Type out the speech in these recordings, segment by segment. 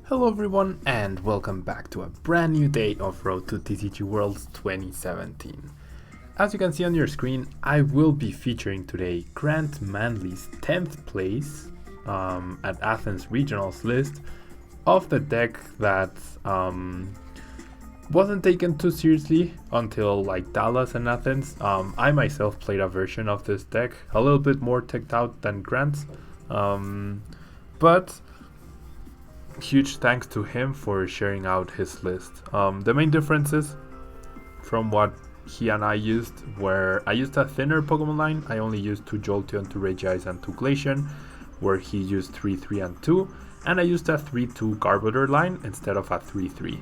Hello everyone and welcome back to a brand new day of Road to TCG Worlds 2017. As you can see on your screen, I will be featuring today Grant Manley's 10th place at Athens Regionals list of the deck that wasn't taken too seriously until like Dallas and Athens. I myself played a version of this deck, a little bit more teched out than Grant's, but huge thanks to him for sharing out his list. The main differences from what he and I used were I used a thinner Pokemon line. I only used 2 Jolteon, 2 Regice and 2 Glaceon, where he used 3-3 and 2, and I used a 3-2 Garbodor line instead of a 3-3.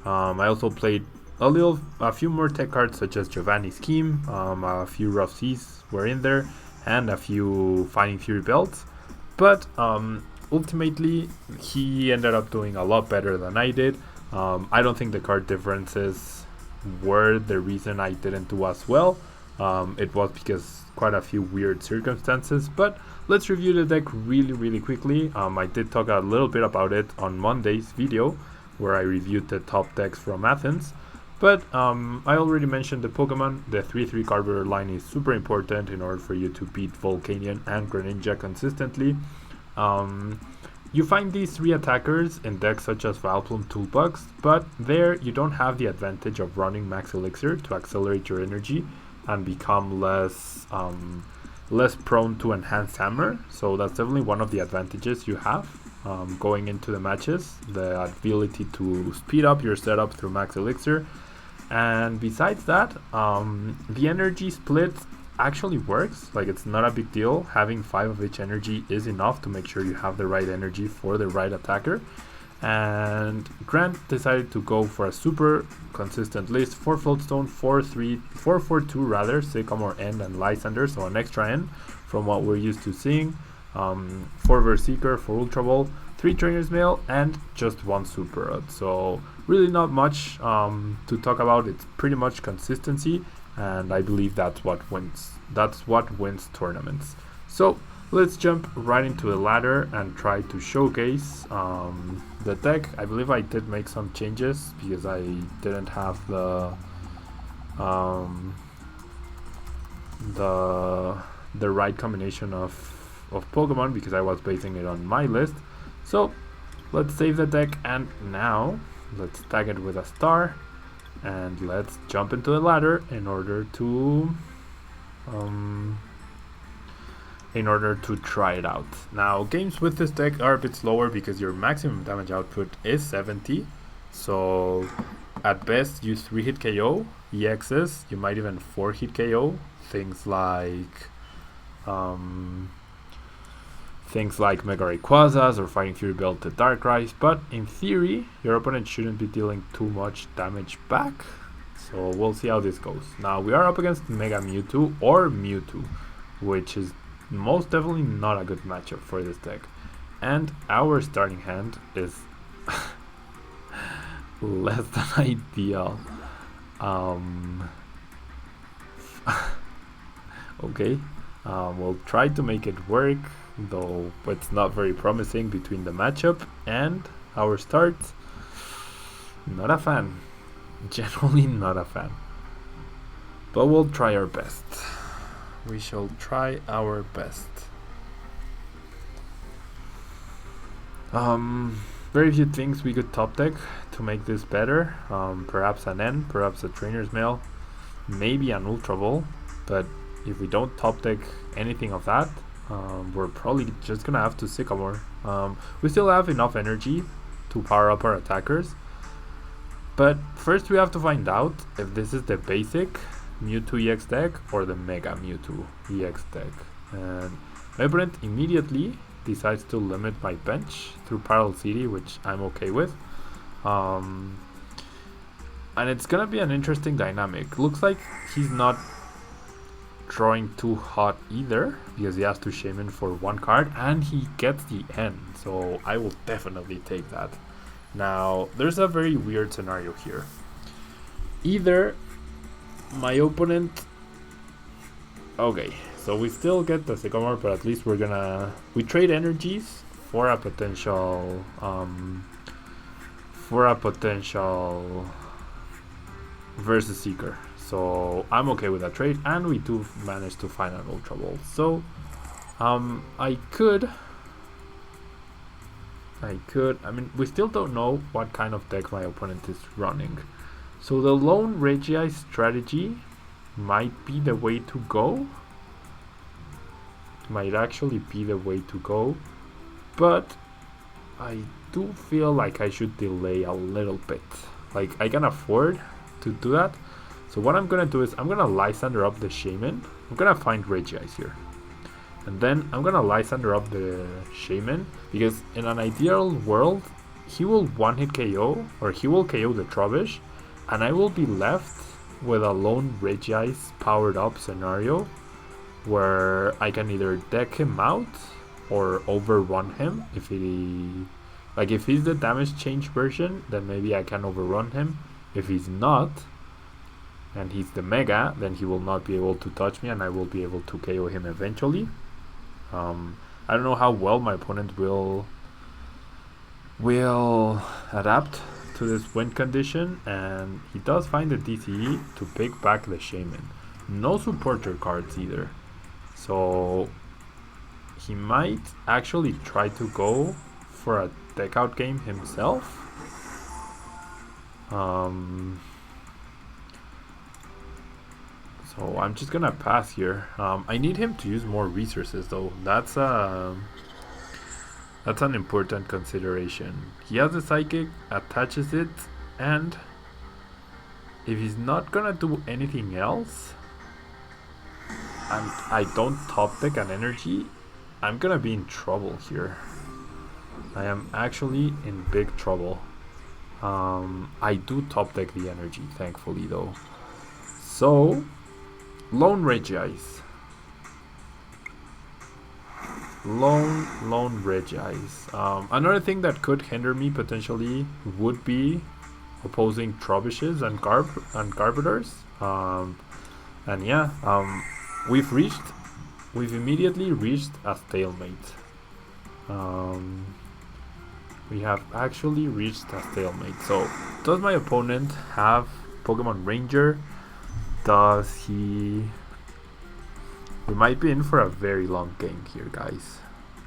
I also played a few more tech cards such as Giovanni's Scheme, a few Rough Seas were in there, and a few Fighting Fury belts, but ultimately he ended up doing a lot better than I did. I don't think the card differences were the reason I didn't do as well. It was because quite a few weird circumstances, but let's review the deck really quickly. I did talk a little bit about it on Monday's video where I reviewed the top decks from Athens, but I already mentioned the Pokemon. The 3-3 Garbodor line is super important in order for you to beat Volcanion and Greninja consistently. You find these 3 attackers in decks such as Vileplume Toolbox, but there you don't have the advantage of running Max Elixir to accelerate your energy and become less prone to Enhanced Hammer, so that's definitely one of the advantages you have going into the matches, the ability to speed up your setup through Max Elixir. And besides that, the energy split actually works. Like, it's not a big deal. Having 5 of each energy is enough to make sure you have the right energy for the right attacker. And Grant decided to go for a super consistent list for Float Stone, 4-4-2 rather, Sycamore N and Lysandre, so an extra N from what we're used to seeing. 4 Seeker for Ultra Ball, 3 Trainer's Mail, and just 1 Super Rod. So really not much to talk about. It's pretty much consistency, and I believe that's what wins. That's what wins tournaments. So let's jump right into the ladder and try to showcase the deck. I believe I did make some changes because I didn't have the right combination of Pokemon because I was basing it on my list. So let's save the deck, and now let's tag it with a star. And let's jump into the ladder in order to try it out. Now, games with this deck are a bit slower because your maximum damage output is 70. So at best, use 3-hit KO. EXs, you might even 4-hit KO. Things like Mega Rayquazas or Fighting Fury Belt to Darkrai, but in theory, your opponent shouldn't be dealing too much damage back. So we'll see how this goes. Now we are up against Mega Mewtwo or Mewtwo, which is most definitely not a good matchup for this deck. And our starting hand is less than ideal. Okay, we'll try to make it work, though it's not very promising between the matchup and our start. Not a fan. Generally not a fan. But we'll try our best. We shall try our best. Very few things we could top deck to make this better. Perhaps an N, perhaps a Trainer's Mail, maybe an Ultra Ball, but if we don't top deck anything of that, we're probably just gonna have to Sycamore. We still have enough energy to power up our attackers, but first we have to find out if this is the basic Mewtwo EX deck or the Mega Mewtwo EX deck. And my opponent immediately decides to limit my bench through Parallel City, which I'm okay with. And it's gonna be an interesting dynamic. Looks like he's not drawing too hot either because he has to Shaymin for 1 card and he gets the N, so I will definitely take that. Now there's a very weird scenario here. Either my opponent, okay, so we still get the Sycamore, but at least we trade energies for a potential for a potential versus Seeker. So I'm okay with that trade, and we do manage to find an Ultra Ball. So I mean, we still don't know what kind of deck my opponent is running. So the lone Regice strategy might be the way to go. Might actually be the way to go. But I do feel like I should delay a little bit. Like, I can afford to do that. So what I'm gonna do is I'm gonna Lysandre up the Shaymin. I'm gonna find Regice here. And then I'm gonna Lysandre up the Shaymin, because in an ideal world, he will one-hit KO, or he will KO the Trubbish, and I will be left with a lone Regice powered up scenario where I can either deck him out or overrun him. If he's the damage change version, then maybe I can overrun him. If he's not, and he's the Mega, then he will not be able to touch me, and I will be able to KO him eventually. I don't know how well my opponent will adapt to this win condition, and he does find the TCG to pick back the Shaymin. No supporter cards either, so he might actually try to go for a deck out game himself. So I'm just gonna pass here. I need him to use more resources though. That's an important consideration. He has a Psychic, attaches it, and if he's not gonna do anything else, and I don't top deck an energy, I'm gonna be in trouble here. I am actually in big trouble. I do top deck the energy, thankfully though. So lone Regice. Lone Regice. Another thing that could hinder me potentially would be opposing Trubbishes and Garbodors. And yeah, we've immediately reached a stalemate. We have actually reached a stalemate. So does my opponent have Pokemon Ranger? Does he? We might be in for a very long game here, guys.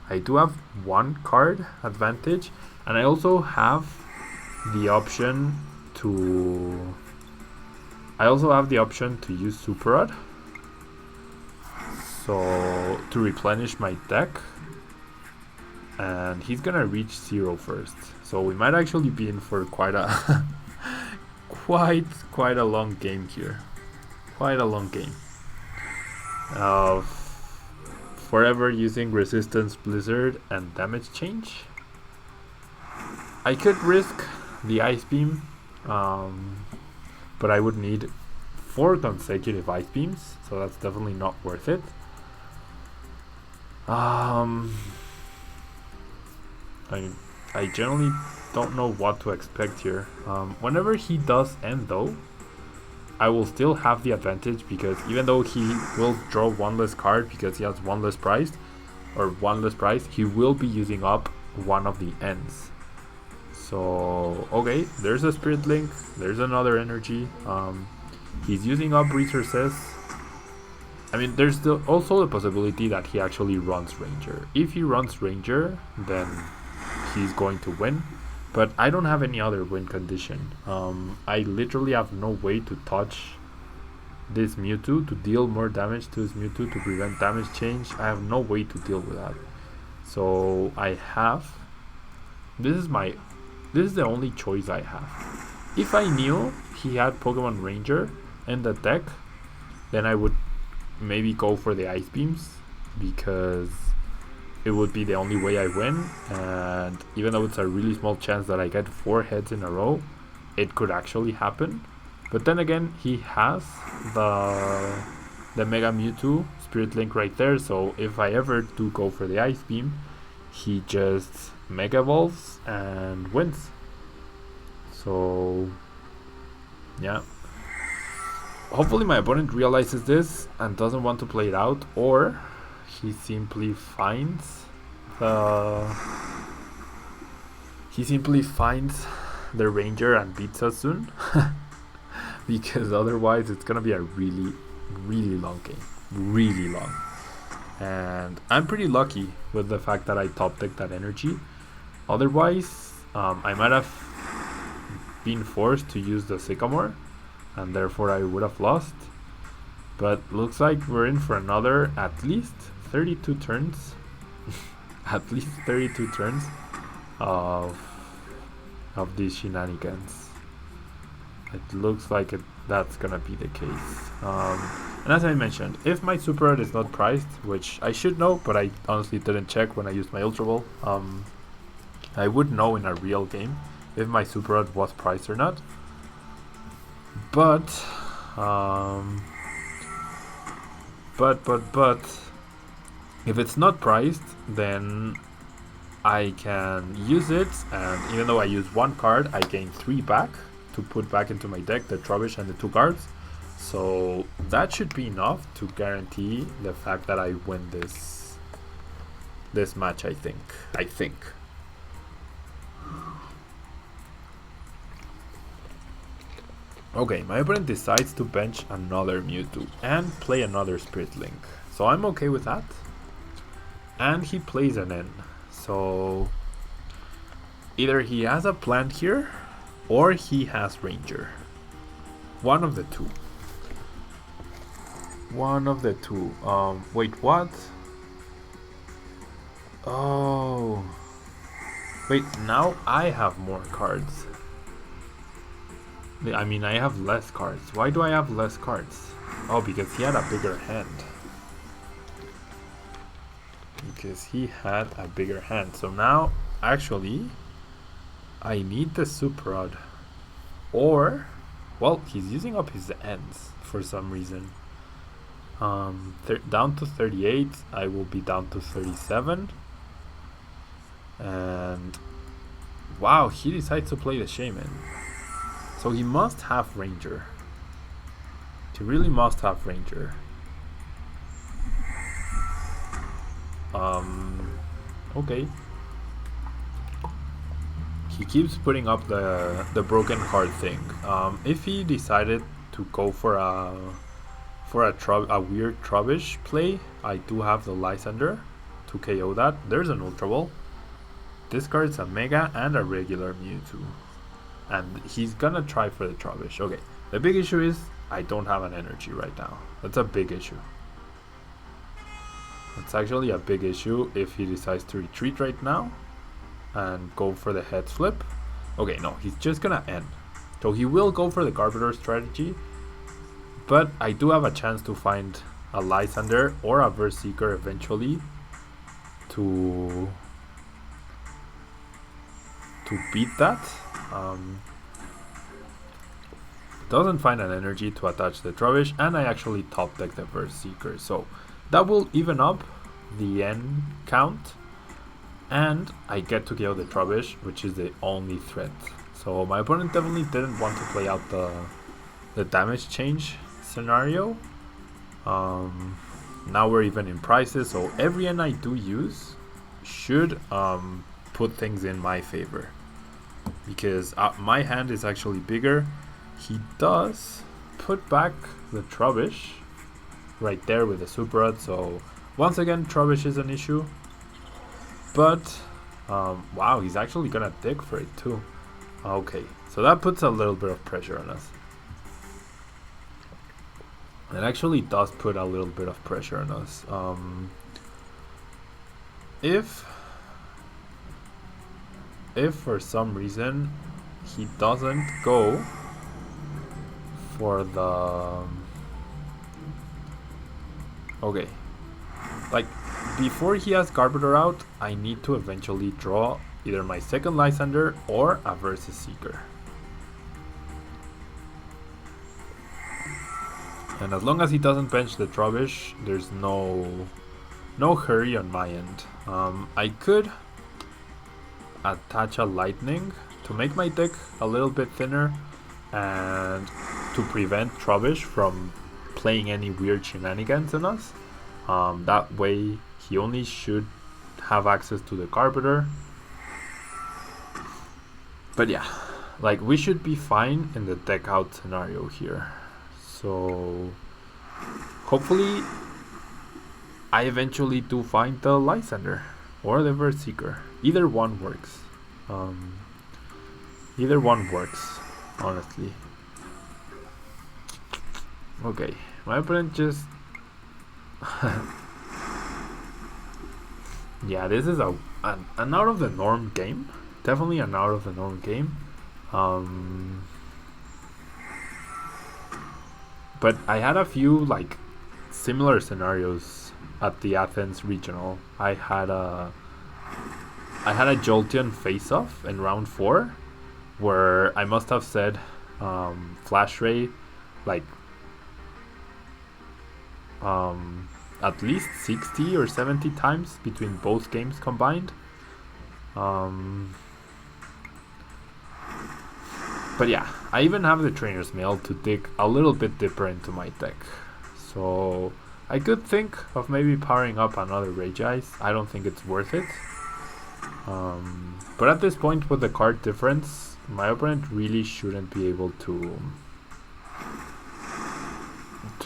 I do have one card advantage, and I also have the option to use Super Rod, so to replenish my deck. And he's gonna reach 0 first, so we might actually be in for quite a quite a long game here. Quite a long game of forever using Resistance, Blizzard, and Damage Change. I could risk the Ice Beam, but I would need 4 consecutive Ice Beams, so that's definitely not worth it. I generally don't know what to expect here. Whenever he does end though, I will still have the advantage, because even though he will draw one less card because he has one less price, he will be using up one of the ends. So okay, there's a Spirit Link, there's another energy. He's using up resources. I mean, there's also the possibility that he actually runs Ranger. If he runs Ranger, then he's going to win. But I don't have any other win condition. I literally have no way to touch this Mewtwo, to deal more damage to this Mewtwo, to prevent damage change. I have no way to deal with that. So this is the only choice I have. If I knew he had Pokemon Ranger in the deck, then I would maybe go for the Ice Beams, because it would be the only way I win, and even though it's a really small chance that I get 4 heads in a row, it could actually happen. But then again, he has the Mega Mewtwo Spirit Link right there, so if I ever do go for the Ice Beam, he just Mega Evolves and wins. So yeah, hopefully my opponent realizes this and doesn't want to play it out, or he simply finds the Ranger and beats us soon. Because otherwise it's gonna be a really long game. Really long. And I'm pretty lucky with the fact that I top decked that energy. Otherwise, I might have been forced to use the Sycamore, and therefore I would have lost. But looks like we're in for another at least 32 turns. At least 32 turns of these shenanigans. It looks like that's gonna be the case. And as I mentioned, if my Super Rod is not priced, which I should know, but I honestly didn't check when I used my Ultra Ball, I would know in a real game if my Super Rod was priced or not. But if it's not priced, then I can use it, and even though I use one card, I gain 3 back to put back into my deck, the Trubbish and the 2 cards. So that should be enough to guarantee the fact that I win this match, I think. Okay, my opponent decides to bench another Mewtwo and play another Spirit Link. So I'm okay with that. And he plays an N. So either he has a plant here or he has Ranger. One of the two. Wait, what? Oh. Wait, now I have more cards. I mean, I have less cards. Why do I have less cards? Oh, because he had a bigger hand. So now, actually, I need the Super Rod. Or, well, he's using up his ends for some reason. Down to 38, I will be down to 37. And, wow, he decides to play the Shaymin. So he must have Ranger. He really must have Ranger. Okay. He keeps putting up the broken card thing. If he decided to go for a weird Trubbish play, I do have the Lysandre to KO that. There's an Ultra Ball. This card's a Mega and a regular Mewtwo. And he's gonna try for the Trubbish. Okay, the big issue is I don't have an energy right now. That's a big issue. It's actually a big issue if he decides to retreat right now and go for the head flip. Okay, no, he's just gonna end. So he will go for the Garbodor strategy, but I do have a chance to find a Lysandre or a Seeker eventually to beat that. Doesn't find an energy to attach the Trubbish, and I actually top deck the Seeker, so that will even up the N count, and I get to KO the Trubbish, which is the only threat. So my opponent definitely didn't want to play out the damage change scenario. Now we're even in prices, so every N I do use should put things in my favor, because my hand is actually bigger. He does put back the Trubbish right there with the Super Rod, so once again Trubbish is an issue, but wow, he's actually gonna dig for it too. Okay, so that puts a little bit of pressure on us. It actually does put a little bit of pressure on us. If for some reason he doesn't go for the okay, like before he has Garbodor out, I need to eventually draw either my second Lysandre or a Versus Seeker. And as long as he doesn't bench the Trubbish, there's no hurry on my end. I could attach a Lightning to make my deck a little bit thinner and to prevent Trubbish from playing any weird shenanigans on us. That way he only should have access to the Garbodor. But yeah, like we should be fine in the deck out scenario here. So hopefully I eventually do find the Lysandre or the Seeker. Either one works. Either one works, honestly. Okay, my opponent just yeah, this is an out of the norm game. Definitely an out of the norm game. But I had a few like similar scenarios at the Athens regional. I had a Jolteon face-off in round 4 where I must have said Flash Ray like at least 60 or 70 times between both games combined. But yeah, I even have the trainer's mail to dig a little bit deeper into my deck. So I could think of maybe powering up another Regice. I don't think it's worth it. But at this point with the card difference, my opponent really shouldn't be able to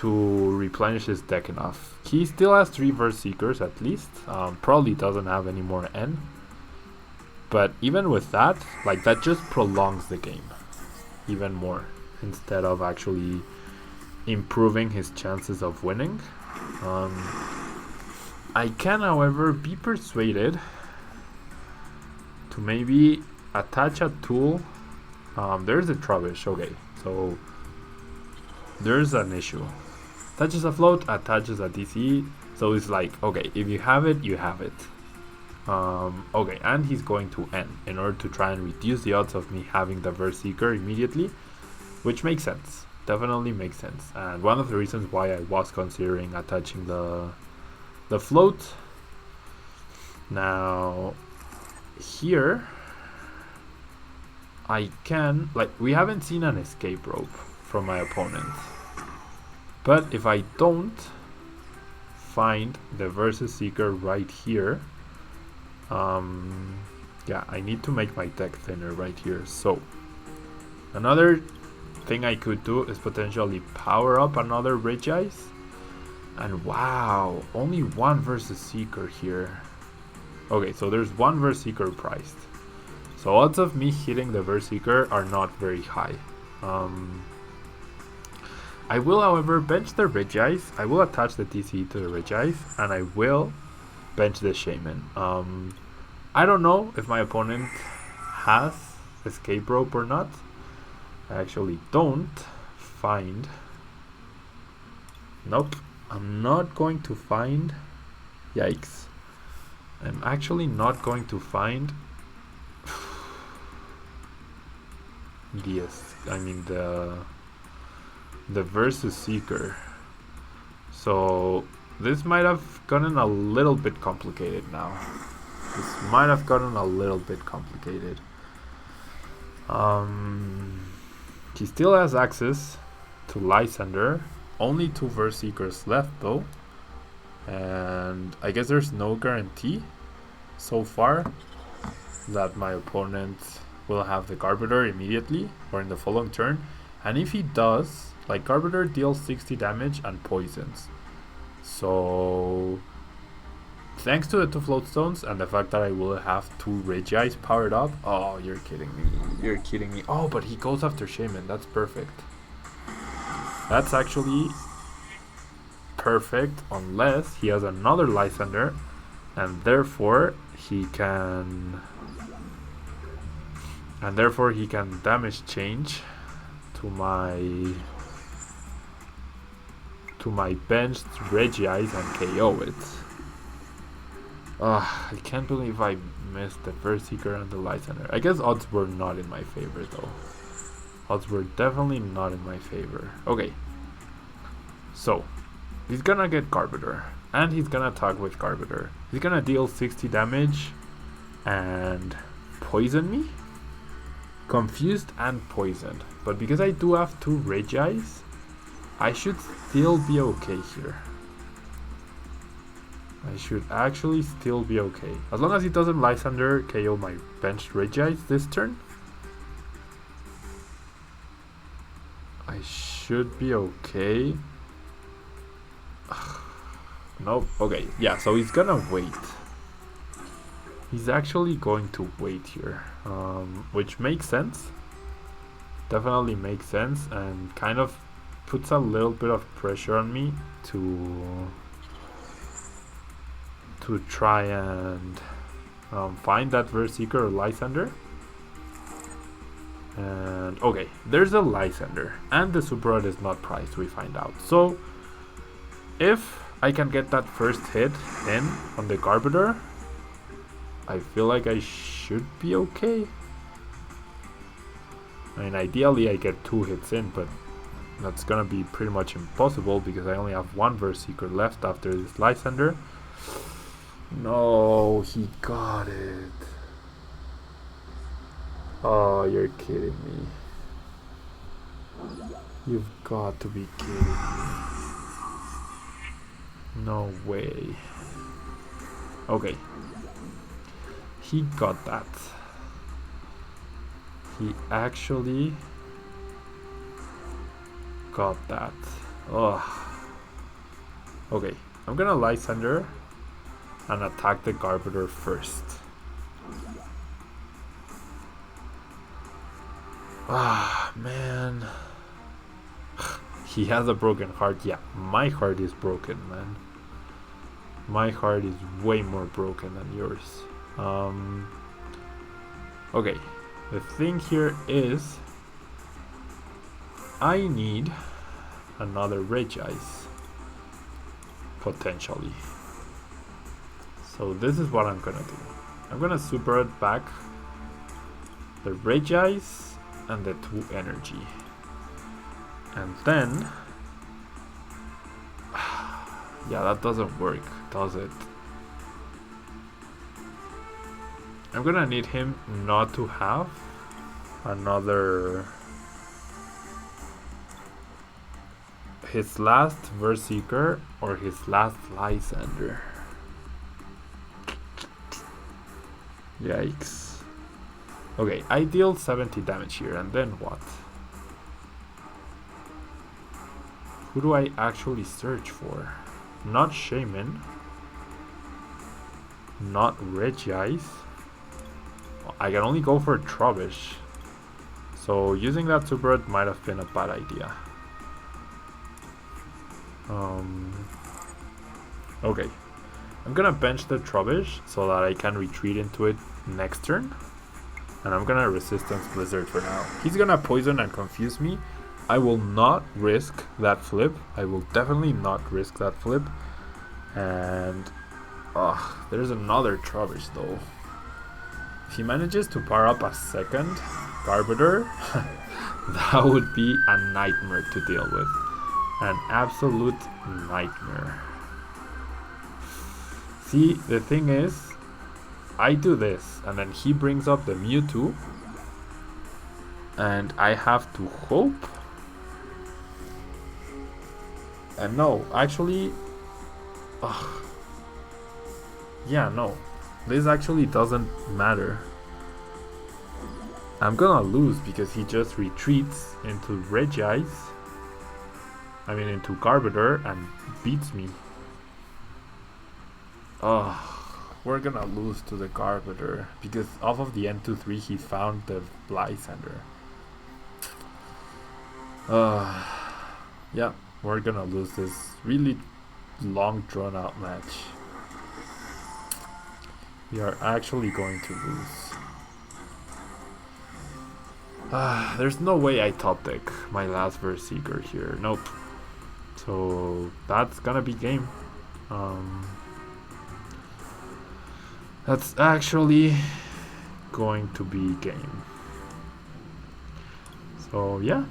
replenish his deck enough. He still has 3 Verse Seekers at least. Probably doesn't have any more N. But even with that, like that just prolongs the game even more instead of actually improving his chances of winning. I can, however, be persuaded to maybe attach a tool. There's a Trubbish. Okay, so there's an issue. Attaches a float, attaches a DC. So it's like, okay, if you have it, you have it. Okay, and he's going to N in order to try and reduce the odds of me having the Verse Seeker immediately, which makes sense. Definitely makes sense. And one of the reasons why I was considering attaching the float. Now here I can, like, we haven't seen an escape rope from my opponent, but if I don't find the Versus Seeker right here, yeah, I need to make my deck thinner right here. So another thing I could do is potentially power up another Regice. And wow, only 1 Versus Seeker here. Okay, so there's 1 Verse Seeker priced. So odds of me hitting the Verse Seeker are not very high. I will, however, bench the Regice. I will attach the TCG to the Regice, and I will bench the Shaymin. I don't know if my opponent has escape rope or not. I actually don't find. Nope, I'm not going to find. Yikes. I'm actually not going to find the Versus Seeker. So this might have gotten a little bit complicated now. He still has access to Lysandre. Only 2 Verse Seekers left though. And I guess there's no guarantee so far that my opponent will have the Garbodor immediately or in the following turn. And if he does, like, Garbodor deals 60 damage and poisons. So thanks to the 2 Float Stones and the fact that I will have 2 Regice powered up. Oh, you're kidding me. Oh, but he goes after Shaymin. That's perfect. That's actually perfect, unless he has another Lysandre, and therefore he can damage change to my benched Regice and KO it. I can't believe I missed the Verse Seeker and the Lysandre. I guess odds were not in my favor though. Odds were definitely not in my favor. Okay. So, he's gonna get Garbodor. And he's gonna attack with Garbodor. He's gonna deal 60 damage and poison me. Confused and poisoned. But because I do have 2 Regice, I should still be okay here. I should actually still be okay. As long as he doesn't Lysandre KO my benched Regice this turn, I should be okay. Nope. Okay, yeah, so he's gonna wait. He's actually going to wait here, which makes sense. Definitely makes sense, and kind of puts a little bit of pressure on me to try and find that Seeker or Lysandre. And okay, there's a Lysandre, and the Super Rod is not priced, we find out. So if I can get that first hit in on the Garbodor, I feel like I should be okay. I mean, ideally I get 2 hits in, but that's gonna be pretty much impossible because I only have one Seeker left after this Lysandre. No, he got it. Oh, you're kidding me. You've got to be kidding me. No way. Okay. He got that. He actually got that. Oh. Okay, I'm gonna Lysandre and attack the Garbodor first. Ah, man. He has a broken heart. Yeah, my heart is broken, man. My heart is way more broken than yours. Okay, the thing here is I need another Regice, potentially. So this is what I'm gonna do. I'm gonna Super Rod back the Regice and the 2 energy. And then yeah, that doesn't work, does it? I'm gonna need him not to have another, his last Seeker or his last Lysandre. Yikes. Okay, I deal 70 damage here, and then what? Who do I actually search for? Not Shaymin. Not Regice. I can only go for Trubbish. So using that Super Rod might have been a bad idea. Okay. I'm gonna bench the Trubbish so that I can retreat into it next turn. And I'm gonna Resistance Blizzard for now. He's gonna Poison and confuse me. I will not risk that flip. I will definitely not risk that flip. And there's another Trubbish though. If he manages to power up a second Garbodor, that would be a nightmare to deal with. An absolute nightmare. See, the thing is, I do this, and then he brings up the Mewtwo, and I have to hope. And no, actually, yeah, no, this actually doesn't matter. I'm gonna lose because he just retreats into Regice, into Garbodor, and beats me. We're gonna lose to the Garbodor because off of the N23 he found the Lysandre. Yeah, we're gonna lose this really long drawn out match. We are actually going to lose. There's no way I top deck my last Seeker here. Nope. So that's gonna be game. That's actually going to be game. So yeah,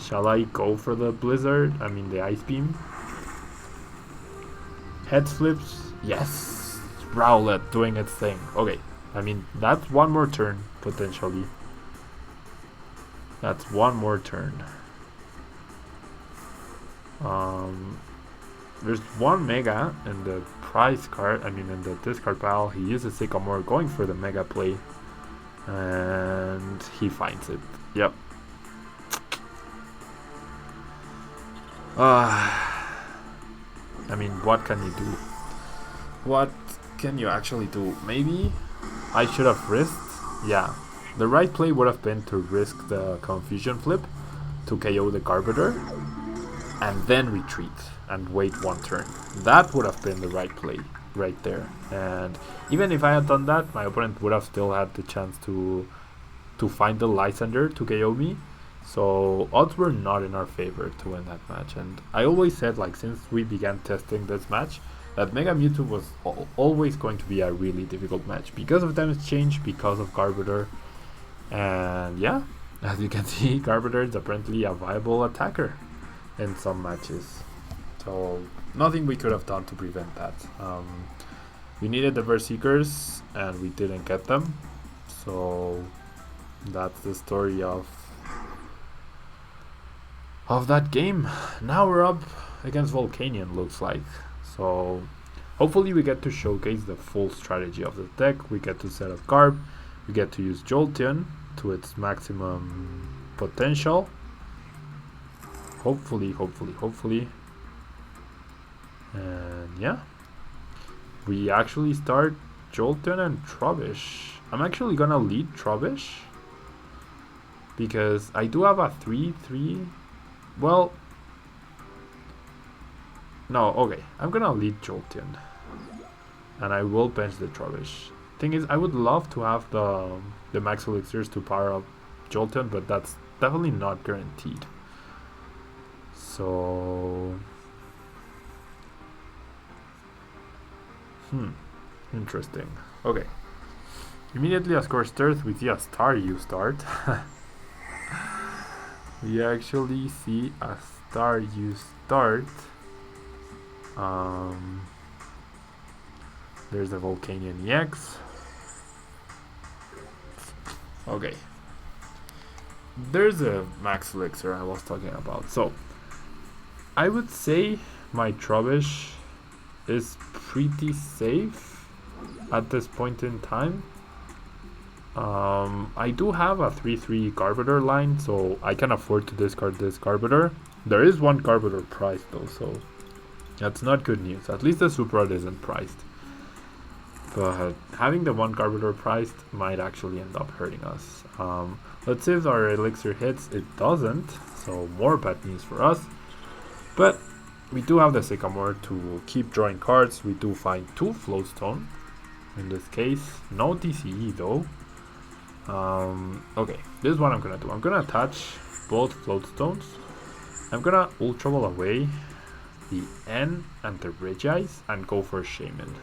shall I go for the Blizzard? The Ice Beam. Head flips, yes. Rowlet doing its thing. Okay, that's one more turn potentially. That's one more turn. There's one Mega in the prize card, in the discard pile. He uses Sycamore going for the Mega play. And he finds it. Yep. I mean, what can you do? What can you actually do? Maybe I should have risked. Yeah, the right play would have been to risk the Confusion Flip to KO the Garbodor and then retreat and wait one turn. That would have been the right play right there. And even if I had done that, my opponent would have still had the chance to find the Lysandre to KO me. So odds were not in our favor to win that match. And I always said, like, since we began testing this match, that Mega Mewtwo was always going to be a really difficult match because of damage change, because of Garbodor. And yeah, as you can see, Garbodor is apparently a viable attacker in some matches. So nothing we could have done to prevent that. We needed the Berserkers and we didn't get them. So that's the story of that game. Now we're up against Volcanion, looks like. So hopefully we get to showcase the full strategy of the deck. We get to set up Garb. We get to use Jolteon to its maximum potential. Hopefully. And yeah, we actually start Jolteon and Trubbish. I'm actually gonna lead Trubbish because I do have a 3-3. Well, no, okay, I'm gonna lead Jolteon and I will bench the Trubbish. Thing is, I would love to have the max elixirs to power up Jolteon, but that's definitely not guaranteed. So interesting. Okay, immediately as Scorched Earth we see a Staryu start. We actually see a Staryu start. There's a Volcanion-EX. Okay. There's a max elixir I was talking about. So I would say my Trubbish is pretty safe at this point in time. I do have a 3-3 Garbodor line, so I can afford to discard this Garbodor. There is one Garbodor priced though, so that's not good news. At least the Super Rod isn't priced. But having the one Garbodor priced might actually end up hurting us. Let's see if our elixir hits. It doesn't, so more bad news for us. But we do have the Sycamore to keep drawing cards. We do find 2 Float Stone. In this case, no TCG though. Okay, this is what I'm gonna do. I'm gonna attach both Float Stones. I'm gonna Ultra Ball away the N and the Regice and go for Shaymin.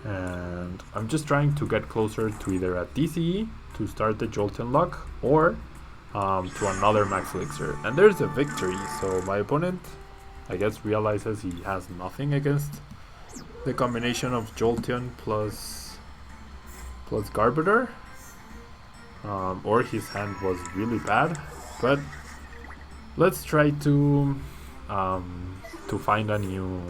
And I'm just trying to get closer to either a TCE to start the Jolteon lock or to another max elixir. And there's a victory, so my opponent, I guess, realizes he has nothing against the combination of Jolteon plus Garbodor, or his hand was really bad. But let's try to find a new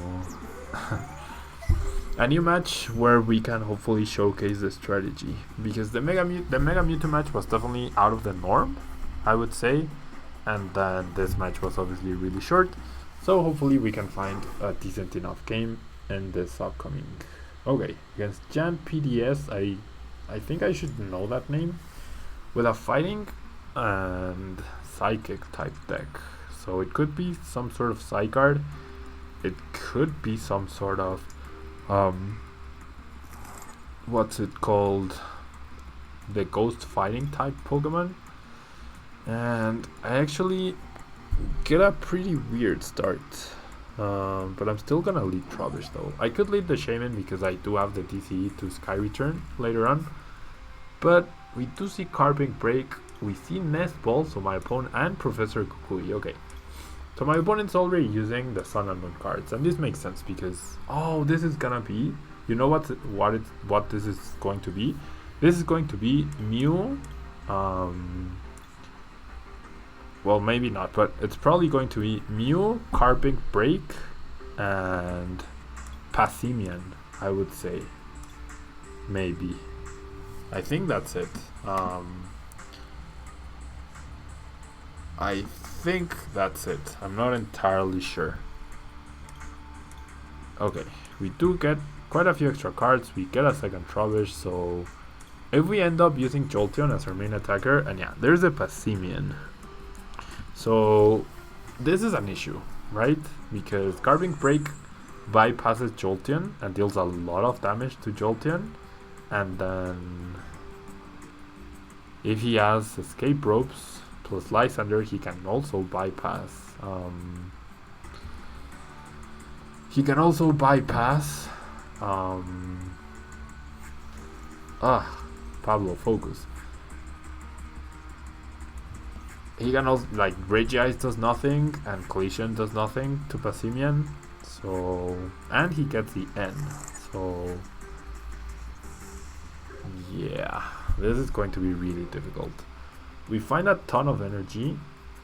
a new match where we can hopefully showcase the strategy, because the Mega Mewtwo match was definitely out of the norm, I would say, and then this match was obviously really short. So hopefully we can find a decent enough game in this upcoming. Okay, against Jan PDS, I think I should know that name, with a fighting and psychic type deck. So it could be some sort of Psyguard. It could be some sort of what's it called? The ghost fighting type Pokemon. And I actually get a pretty weird start. But I'm still gonna lead Trubbish though. I could lead the Shaymin because I do have the DCE to Sky Return later on. But we do see Carping Break, we see Nest Ball, so my opponent, and Professor Kukui. Okay, so my opponent's already using the Sun and Moon cards, and this makes sense because, oh, this is gonna be, you know what this is going to be? This is going to be Mew, well, maybe not, but it's probably going to be Mew, Carping Break, and Passimian, I would say. Maybe. I think that's it. I think that's it. I'm not entirely sure. Okay, we do get quite a few extra cards. We get a second Trubbish, so if we end up using Jolteon as our main attacker, and yeah, there's a Passimian. So this is an issue, right? Because Garbink Break bypasses Jolteon and deals a lot of damage to Jolteon, and then if he has Escape Ropes plus Lysandre, he can also bypass. Pablo, focus. He can also, like, Regice does nothing and Glaceon does nothing to Passimian. So, and he gets the N. So, yeah, this is going to be really difficult. We find a ton of energy,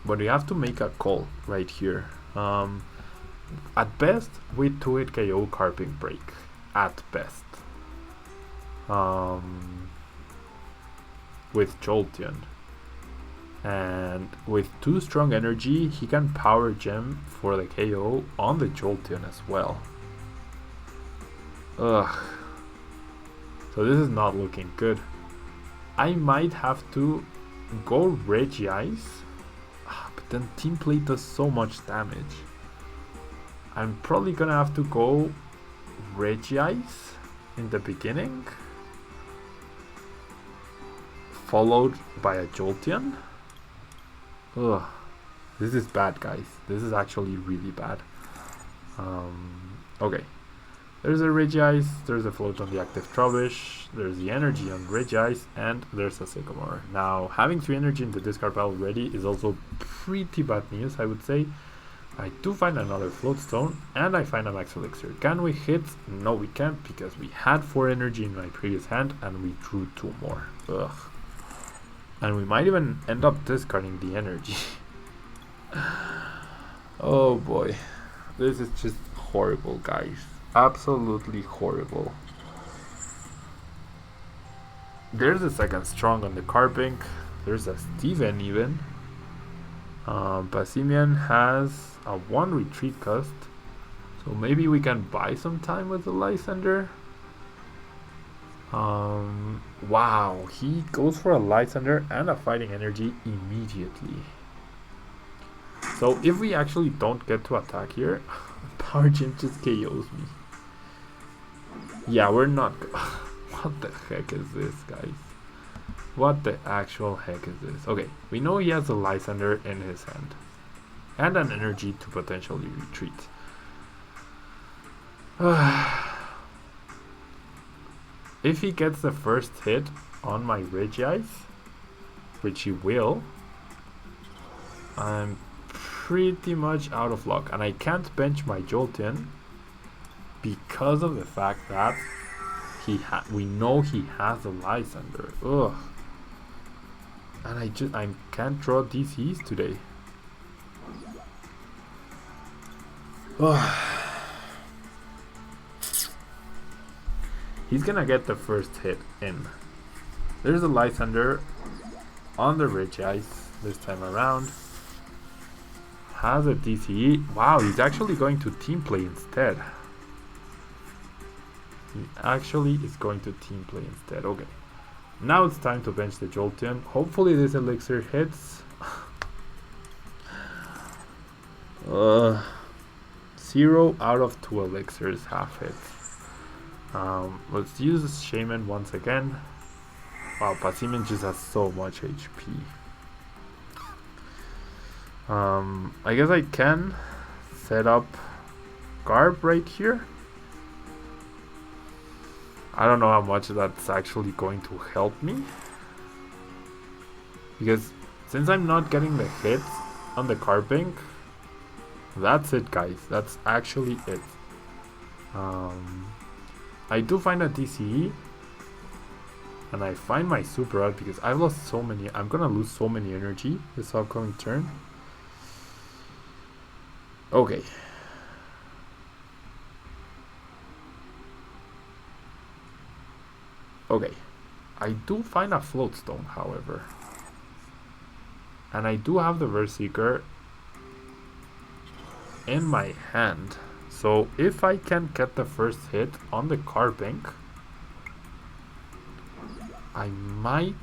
but we have to make a call right here. At best, we 2-hit KO Garbink Break. At best. With Jolteon. And with 2 strong energy, he can Power Gem for the KO on the Jolteon as well. Ugh. So this is not looking good. I might have to go Regice, but then Team Play does so much damage. I'm probably gonna have to go Regice in the beginning, followed by a Jolteon. Ugh, this is bad, guys. This is actually really bad. Okay, there's a Regice, there's a Float on the active Trubbish, there's the energy on Regice, and there's a Sycamore. Now, having 3 energy in the discard pile already is also pretty bad news, I would say. I do find another Float Stone, and I find a Max Elixir. Can we hit? No, we can't, because we had 4 energy in my previous hand, and we drew 2 more. Ugh. And we might even end up discarding the energy. Oh boy. This is just horrible, guys. Absolutely horrible. There's a second strong on the Garbink. There's a Steven even. Passimian has a 1 retreat cost. So maybe we can buy some time with the Lysandre. Wow, he goes for a Lysandre and a fighting energy immediately. So if we actually don't get to attack here, Power Gem just KOs me. Yeah, we're not. What the heck is this, guys? What the actual heck is this? Okay, we know he has a Lysandre in his hand and an energy to potentially retreat. If he gets the first hit on my Regice, which he will, I'm pretty much out of luck, and I can't bench my Jolteon because of the fact that we know he has a Lysandre. Ugh. And I can't draw DCs today. Ugh. He's gonna get the first hit in. There's a Lysandre on the Regice this time around. Has a DCE. Wow, he's actually going to team play instead. He actually is going to team play instead. Okay. Now it's time to bench the Jolteon. Hopefully this elixir hits. 0 out of 2 elixirs have hit. Let's use Shaymin once again. Wow, Passimian just has so much HP. I guess I can set up Garb right here. I don't know how much that's actually going to help me, because since I'm not getting the hits on the Garbink, that's it, guys. That's actually it. I do find a DCE, and I find my Super Rod because I've lost so many. I'm gonna lose so many energy this upcoming turn. Okay. Okay. I do find a Float Stone, however. And I do have the Seeker in my hand. So if I can get the first hit on the Carbink, I might,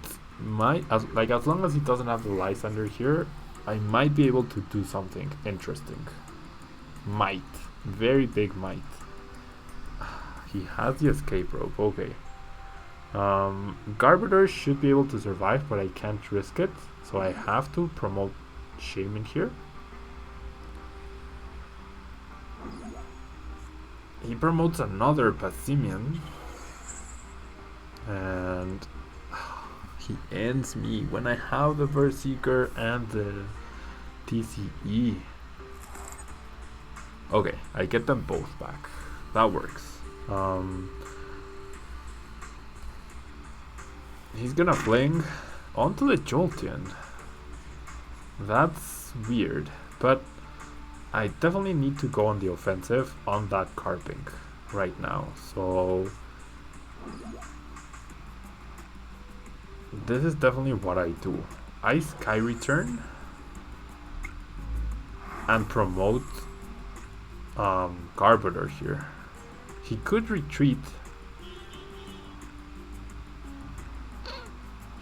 as long as he doesn't have the Lysandre here, I might be able to do something interesting. Might. Very big might. He has the escape rope, okay. Garbodor should be able to survive, but I can't risk it. So I have to promote Shaymin here. He promotes another Passimian. And he ends me when I have the Seeker and the TCG. Okay, I get them both back. That works. He's gonna fling onto the Jolteon. That's weird, but I definitely need to go on the offensive on that Carbink right now. So this is definitely what I do. I Sky Return and promote Garbodor here. He could retreat.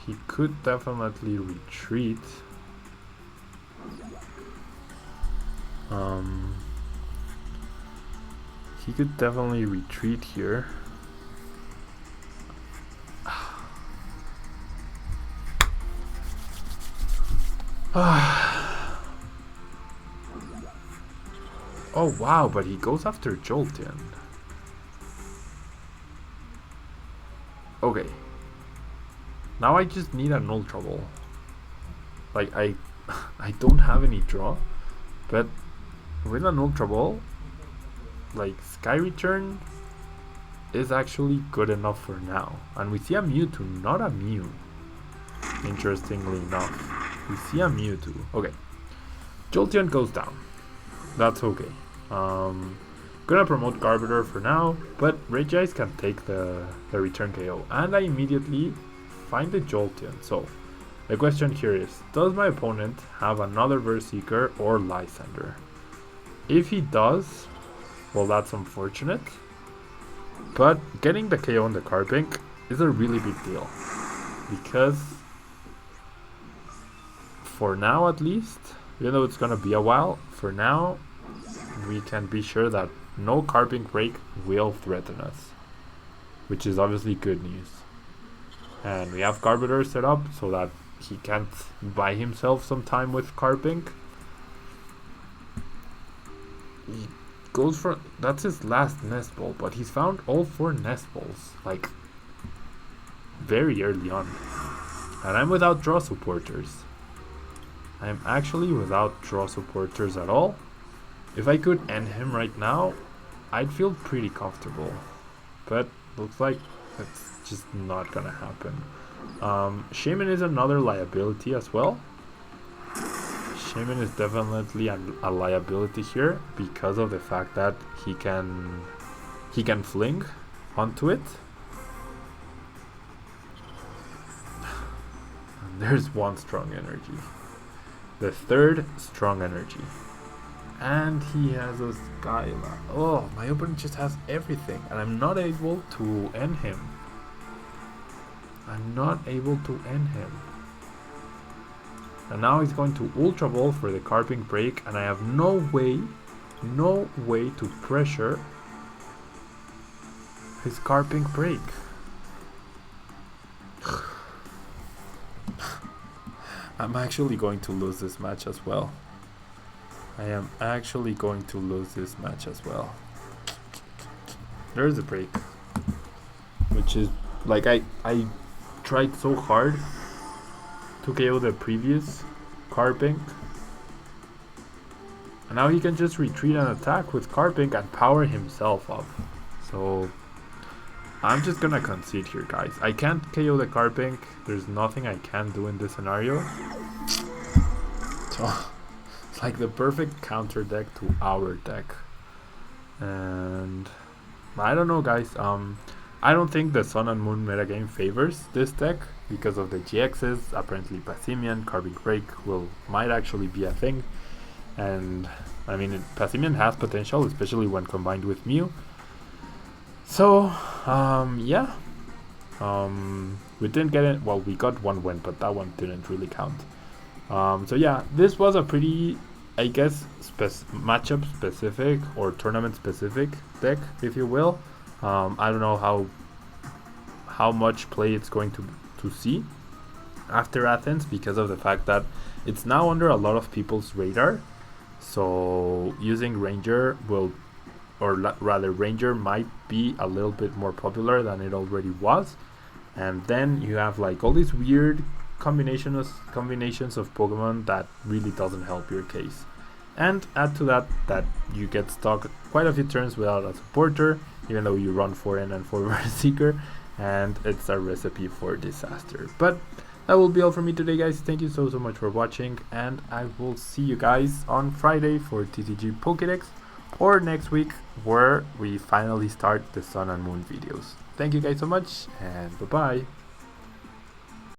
He could definitely retreat. He could definitely retreat here. Oh wow, but he goes after Jolteon. Okay. Now I just need an Ultra Ball. Like I don't have any draw, but with an Ultra Ball, like Sky Return is actually good enough for now. And we see a Mewtwo, not a Mew. Interestingly enough, we see a Mewtwo. Okay, Jolteon goes down. That's okay. Gonna promote Garbodor for now, but Regice can take the return KO, and I immediately find the Jolteon. So the question here is, does my opponent have another Seeker or Lysandre? If he does, well, that's unfortunate, but getting the KO on the Carbink is a really big deal, because for now at least, even though it's gonna be a while, for now we can be sure that no Carbink break will threaten us, which is obviously good news. And we have Garbodor set up so that he can't buy himself some time with Carbink. He goes for, that's his last Nest Ball, but he's found all 4 Nest Balls, like, very early on. And I'm without draw supporters. I'm actually without draw supporters at all. If I could end him right now, I'd feel pretty comfortable. But looks like it's just not gonna happen. Shaymin is another liability as well. Shaymin is definitely a liability here because of the fact that he can fling onto it. And there's one strong energy. The third strong energy. And he has a Skyla. Oh, my opponent just has everything, and I'm not able to end him. I'm not able to end him. And now he's going to Ultra Ball for the Carbink break, and I have no way to pressure his Carbink break. I'm actually going to lose this match as well. I am actually going to lose this match as well. There's a break, which is like I tried so hard to KO the previous Carbink, and now he can just retreat and attack with Carbink and power himself up. So I'm just gonna concede here, guys. I can't KO the Carbink. There's nothing I can do in this scenario. So it's like the perfect counter deck to our deck. And I don't know, guys. I don't think the Sun and Moon metagame favors this deck because of the GXs. Apparently Passimian, Carbon Break might actually be a thing. And I mean, Passimian has potential, especially when combined with Mew. So, yeah. We didn't get it. Well, we got one win, but that one didn't really count. So yeah, this was a pretty, I guess, matchup specific or tournament specific deck, if you will. I don't know how much play it's going to see after Athens, because of the fact that it's now under a lot of people's radar. So using Ranger Ranger might be a little bit more popular than it already was. And then you have like all these weird combinations of Pokemon that really doesn't help your case. And add to that you get stuck quite a few turns without a supporter, even though you run 4N and 4 Seeker, and it's a recipe for disaster. But that will be all for me today, guys. Thank you so much for watching, and I will see you guys on Friday for TCG Pokédex, or next week where we finally start the Sun and Moon videos. Thank you guys so much, and bye bye.